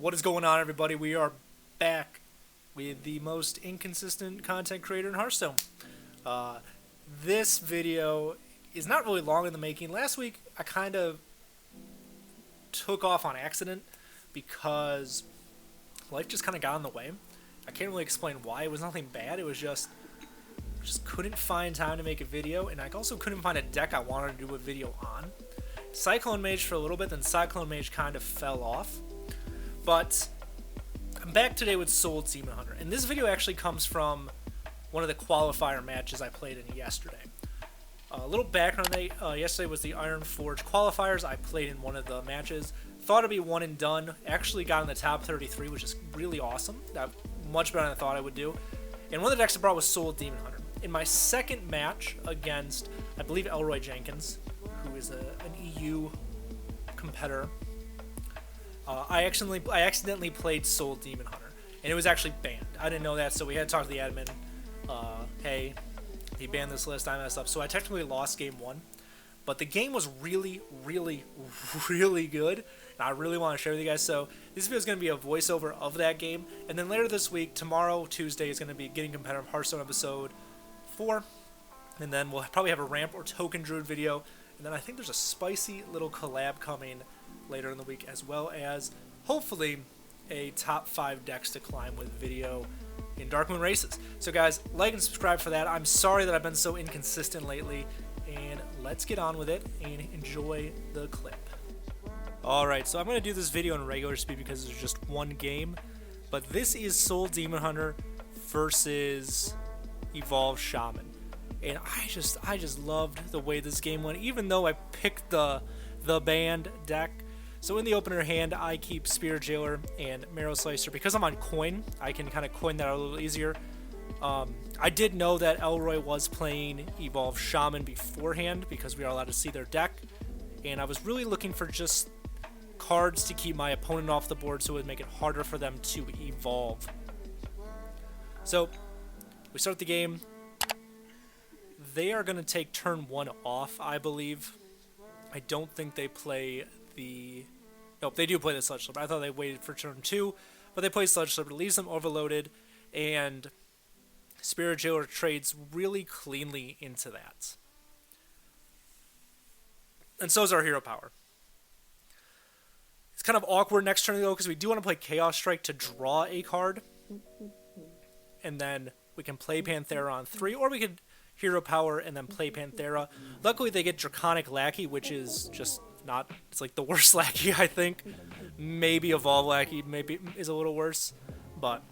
What is going on, everybody? We are back with the most inconsistent content creator in Hearthstone. This video is not really long in the making. Last week, I kind of took off on accident because life just kind of got in the way. I can't really explain why. It was nothing bad. It was just couldn't find time to make a video, and I also couldn't find a deck I wanted to do a video on. Cyclone Mage for a little bit, then Cyclone Mage kind of fell off. But I'm back today with Soul Demon Hunter, and this video actually comes from one of the qualifier matches I played in yesterday. A little background, yesterday was the Iron Forge Qualifiers. I played in one of the matches. Thought it'd be one and done. Actually got in the top 33, which is really awesome. That much better than I thought I would do. And one of the decks I brought was Soul Demon Hunter. In my second match against, I believe, Elroy Jenkins, who is an EU competitor, I accidentally played Soul Demon Hunter, and it was actually banned. I didn't know that, so we had to talk to the admin. Hey, he banned this list, I messed up. So I technically lost game one, but the game was really, really, really good, and I really want to share with you guys. So this video is going to be a voiceover of that game, and then later this week, tomorrow, Tuesday, is going to be Getting Competitive Hearthstone episode 4, and then we'll probably have a Ramp or Token Druid video, and then I think there's a spicy little collab coming later in the week, as well as hopefully a top 5 decks to climb with video in Darkmoon races. So guys, like and subscribe for that. I'm sorry that I've been so inconsistent lately, and let's get on with it and enjoy the clip. Alright, so I'm going to do this video in regular speed because there's just one game, but this is Soul Demon Hunter versus Evolve Shaman. And I just loved the way this game went, even though I picked the banned deck. So in the opener hand, I keep Spirit Jailer and Marrow Slicer. Because I'm on coin, I can kind of coin that out a little easier. I did know that Elroy was playing Evolve Shaman beforehand because we are allowed to see their deck. And I was really looking for just cards to keep my opponent off the board so it would make it harder for them to evolve. So we start the game. They are going to take turn 1 off, I believe. I don't think they play the... Nope, they do play the Sludge Slipper. I thought they waited for turn 2, but they play Sludge Slipper. It leaves them overloaded, and Spirit Jailer trades really cleanly into that. And so is our Hero Power. It's kind of awkward next turn, though, because we do want to play Chaos Strike to draw a card. And then we can play Panthera on 3, or we could Hero Power and then play Panthera. Luckily, they get Draconic Lackey, which is just not... It's like the worst Lackey, I think. Maybe Evolve Lackey maybe is a little worse, but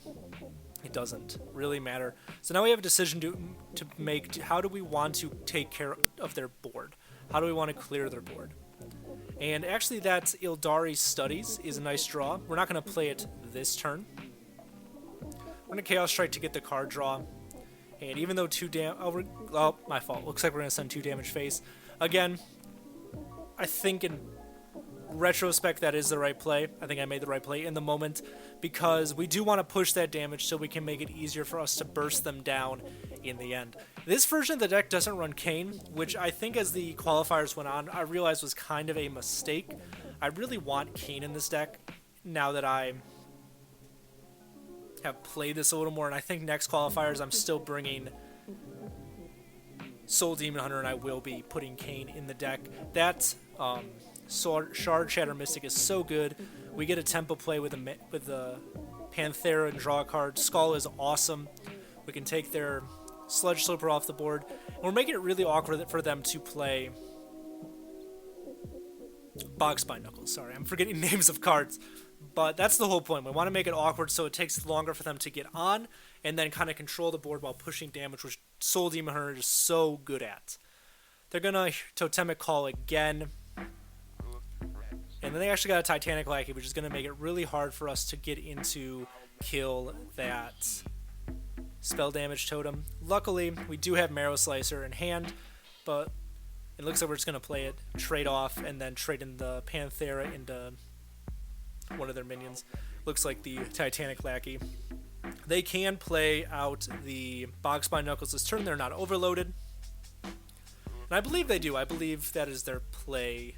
it doesn't really matter. So now we have a decision to make. How do we want to take care of their board? How do we want to clear their board? And actually, that Ildari Studies is a nice draw. We're not going to play it this turn. We're going to Chaos Strike to get the card draw. And even though 2 damage... Oh, my fault. Looks like we're going to send 2 damage face. Again, I think in retrospect that is the right play. I think I made the right play in the moment because we do want to push that damage so we can make it easier for us to burst them down in the end. This version of the deck doesn't run Kayn, which I think as the qualifiers went on, I realized was kind of a mistake. I really want Kayn in this deck now that I have played this a little more, and I think next qualifiers I'm still bringing Soul Demon Hunter, and I will be putting Kayn in the deck. That Shard Shatter Mystic is so good. We get a tempo play with the Panthera and draw a card. Skull is awesome. We can take their Sludge Slipper off the board, and we're making it really awkward for them to play Bogspine Knuckles. Sorry, I'm forgetting names of cards. But that's the whole point. We want to make it awkward so it takes longer for them to get on and then kind of control the board while pushing damage, which Soul Demon Hunter is so good at. They're going to Totemic Call again. And then they actually got a Titanic Lackey, which is going to make it really hard for us to get into kill that spell damage totem. Luckily, we do have Marrow Slicer in hand, but it looks like we're just going to play it, trade off, and then trade in the Panthera into one of their minions. Looks like the Titanic Lackey. They can play out the Bogspine Knuckles this turn. They're not overloaded. And I believe they do. I believe that is their play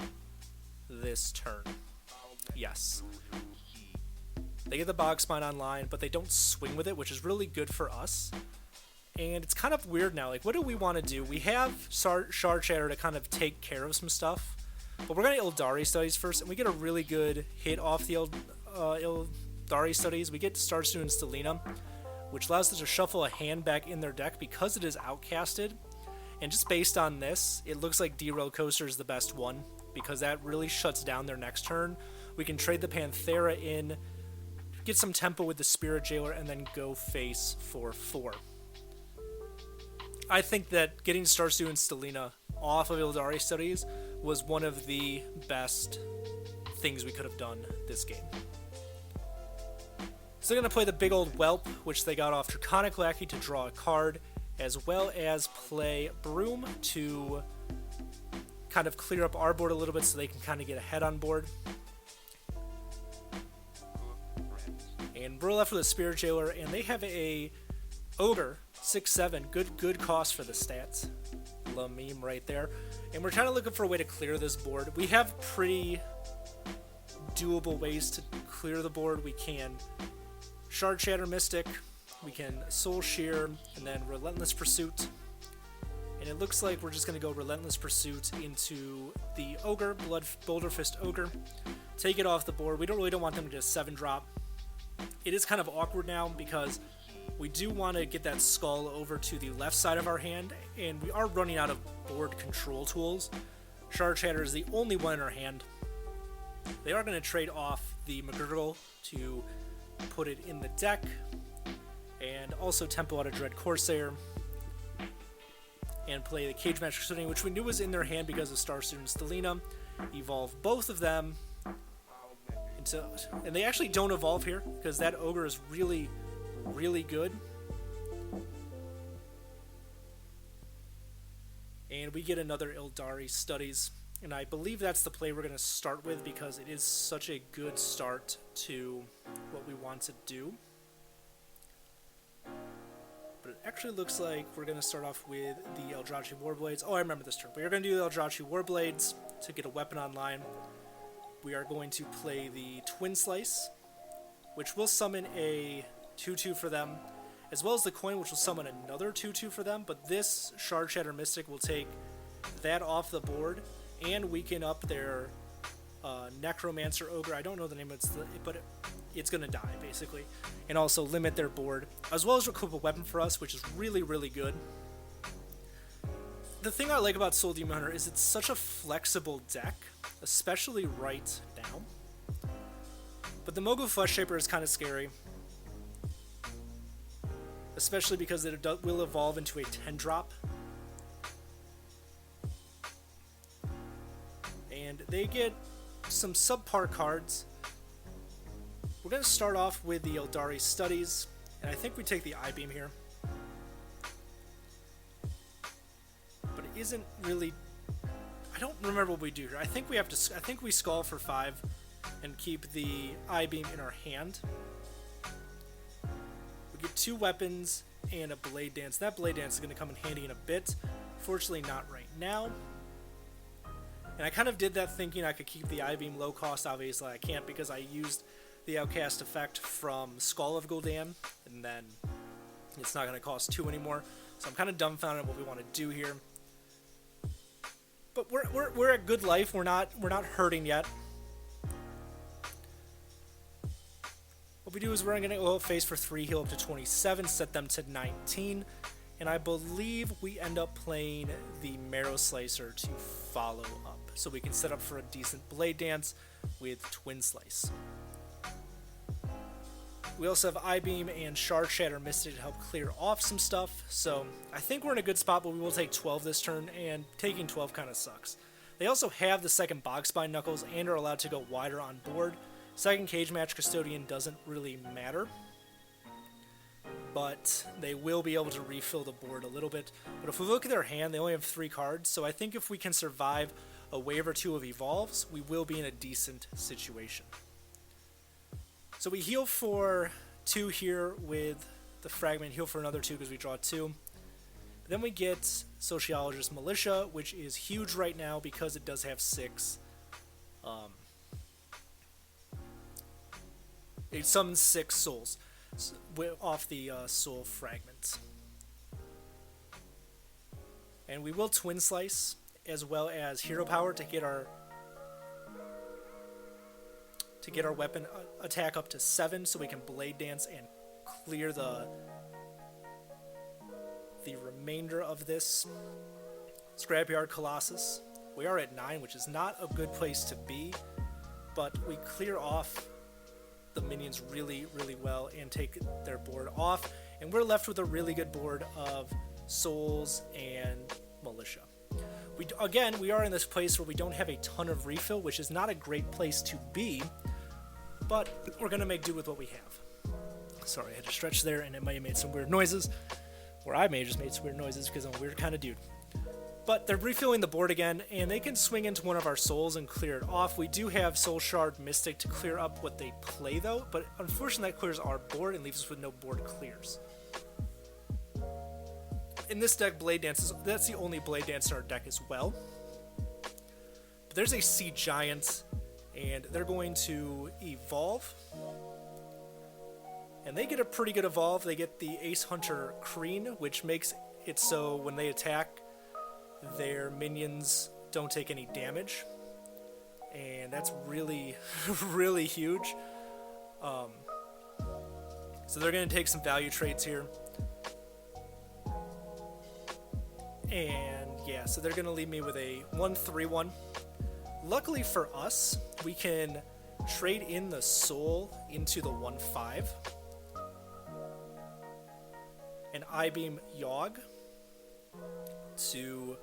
this turn. Yes. They get the Bog Spine online, but they don't swing with it, which is really good for us. And it's kind of weird now. Like, what do we want to do? We have Shard Shatter to kind of take care of some stuff. But we're going to Ildari Studies first, and we get a really good hit off the Ildari Studies. We get Star Student Stelina, which allows us to shuffle a hand back in their deck because it is outcasted. And just based on this, it looks like Derail Coaster is the best one, because that really shuts down their next turn. We can trade the Panthera in, get some tempo with the Spirit Jailer, and then go face for 4. I think that getting Star Student Stelina off of Ildari Studies was one of the best things we could have done this game. So they're going to play the big old Whelp, which they got off Draconic Lackey to draw a card, as well as play Broom to kind of clear up our board a little bit so they can kind of get ahead on board. And we're left with a Spirit Jailer, and they have a Ogre, 6/7, good cost for the stats. La meme right there. And we're kind of looking for a way to clear this board. We have pretty doable ways to clear the board. We can Shard Shatter Mystic, we can Soul Shear, and then Relentless Pursuit. And it looks like we're just going to go Relentless Pursuit into the Ogre, Boulder Fist Ogre. Take it off the board. We don't want them to just 7-drop. It is kind of awkward now because we do want to get that Skull over to the left side of our hand, and we are running out of board control tools. Shard Shatter is the only one in our hand. They are going to trade off the McGurgle to put it in the deck, and also tempo out a Dread Corsair, and play the Cage Match Custodian, which we knew was in their hand because of Star Student Stelina. Evolve both of them. And they actually don't evolve here because that Ogre is really good. And we get another Ildari Studies, and I believe that's the play we're going to start with because it is such a good start to what we want to do. But it actually looks like we're going to start off with the Eldrazi Warblades. Oh, I remember this turn. We are going to do the Eldrazi Warblades to get a weapon online. We are going to play the Twin Slice, which will summon a 2/2 for them, as well as the Coin, which will summon another 2/2 for them, but this Shard Shatter Mystic will take that off the board and weaken up their Necromancer Ogre. I don't know the name of it, but it's going to die, basically, and also limit their board, as well as recoup a weapon for us, which is really good. The thing I like about Soul Demon Hunter is it's such a flexible deck, especially right now. But the Mogul Flesh Shaper is kind of scary, especially because it will evolve into a 10-drop. And they get some subpar cards. We're going to start off with the Ildari Studies, and I think we take the I-Beam here. But it isn't really... I don't remember what we do here. I think we Skull for 5 and keep the I-Beam in our hand. We get 2 weapons and a Blade Dance. That Blade Dance is going to come in handy in a bit. Fortunately, not right now. And I kind of did that thinking I could keep the I-Beam low cost. Obviously, I can't because I used the Outcast effect from Skull of Gul'dan, and then it's not going to cost 2 anymore. So I'm kind of dumbfounded at what we want to do here. But we're at good life. We're not hurting yet. What we do is we're going to go face for 3, heal up to 27, set them to 19, and I believe we end up playing the Marrow Slicer to follow up, so we can set up for a decent Blade Dance with Twin Slice. We also have I-Beam and Shard Shatter Mystic to help clear off some stuff, so I think we're in a good spot, but we will take 12 this turn, and taking 12 kind of sucks. They also have the second Bogspine Knuckles and are allowed to go wider on board. Second Cage Match Custodian doesn't really matter, but they will be able to refill the board a little bit. But if we look at their hand, they only have 3 cards, so I think if we can survive a wave or 2 of Evolves, we will be in a decent situation. So we heal for 2 here with the Fragment, heal for another 2 because we draw 2. Then we get Sociologist Militia, which is huge right now because it does have 6. It summons 6 souls off the soul fragments. And we will Twin Slice as well as Hero Power to get our weapon attack up to 7, so we can Blade Dance and clear the remainder of this Scrapyard Colossus. We are at 9, which is not a good place to be, but we clear off the minions really, really well and take their board off, and we're left with a really good board of souls and militia. We are in this place where we don't have a ton of refill, which is not a great place to be, but we're going to make do with what we have. Sorry, I had to stretch there, and it might have made some weird noises, or I may have just made some weird noises because I'm a weird kind of dude. But they're refilling the board again, and they can swing into one of our souls and clear it off. We do have Soul Shard Mystic to clear up what they play, though, but unfortunately that clears our board and leaves us with no board clears. In this deck, Blade Dance that's the only Blade Dance in our deck as well. But there's a Sea Giant, and they're going to evolve. And they get a pretty good evolve. They get the Ace Hunter Kreen, which makes it so when they attack, their minions don't take any damage. And that's really, really huge. So they're going to take some value trades here. And yeah, so they're going to leave me with a 1/3/1. Luckily for us, we can trade in the soul into the 1/5. And I-beam Yogg to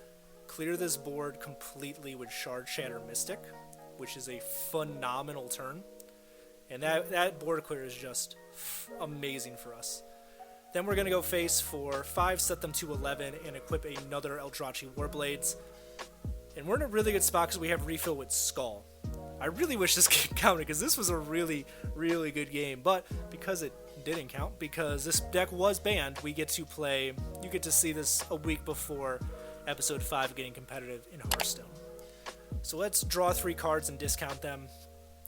clear this board completely with Shard Shatter Mystic, which is a phenomenal turn. And that board clear is just amazing for us. Then we're going to go face for 5, set them to 11, and equip another Eldrazi Warblades. And we're in a really good spot because we have refill with Skull. I really wish this game counted because this was a really, really good game. But because it didn't count, because this deck was banned, you get to see this a week before Episode 5 getting competitive in Hearthstone. So let's draw 3 cards and discount them.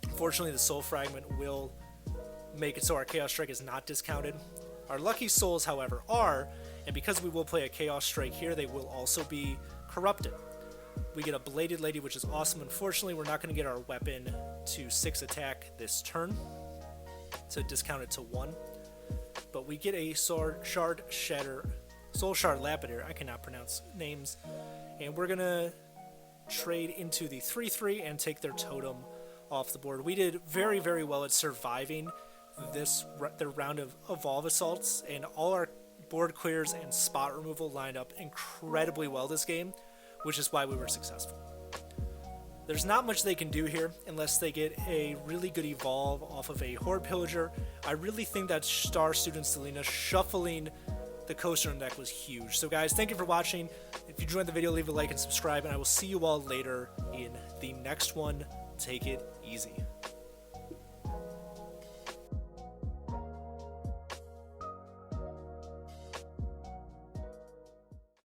Unfortunately, the Soul Fragment will make it so our Chaos Strike is not discounted. Our lucky souls, however, are, and because we will play a Chaos Strike here, they will also be corrupted. We get a Bladed Lady, which is awesome. Unfortunately, we're not going to get our weapon to 6 attack this turn, so discount it to 1. But we get a Soul Shard Lapidary, I cannot pronounce names, and we're going to trade into the 3/3 and take their totem off the board. We did very, very well at surviving the round of Evolve Assaults, and all our board clears and spot removal lined up incredibly well this game, which is why we were successful. There's not much they can do here unless they get a really good evolve off of a Horde Pillager. I really think that Star Student Selena shuffling the coaster in deck was huge. So guys, thank you for watching. If you enjoyed the video, leave a like and subscribe, and I will see you all later in the next one. Take it easy.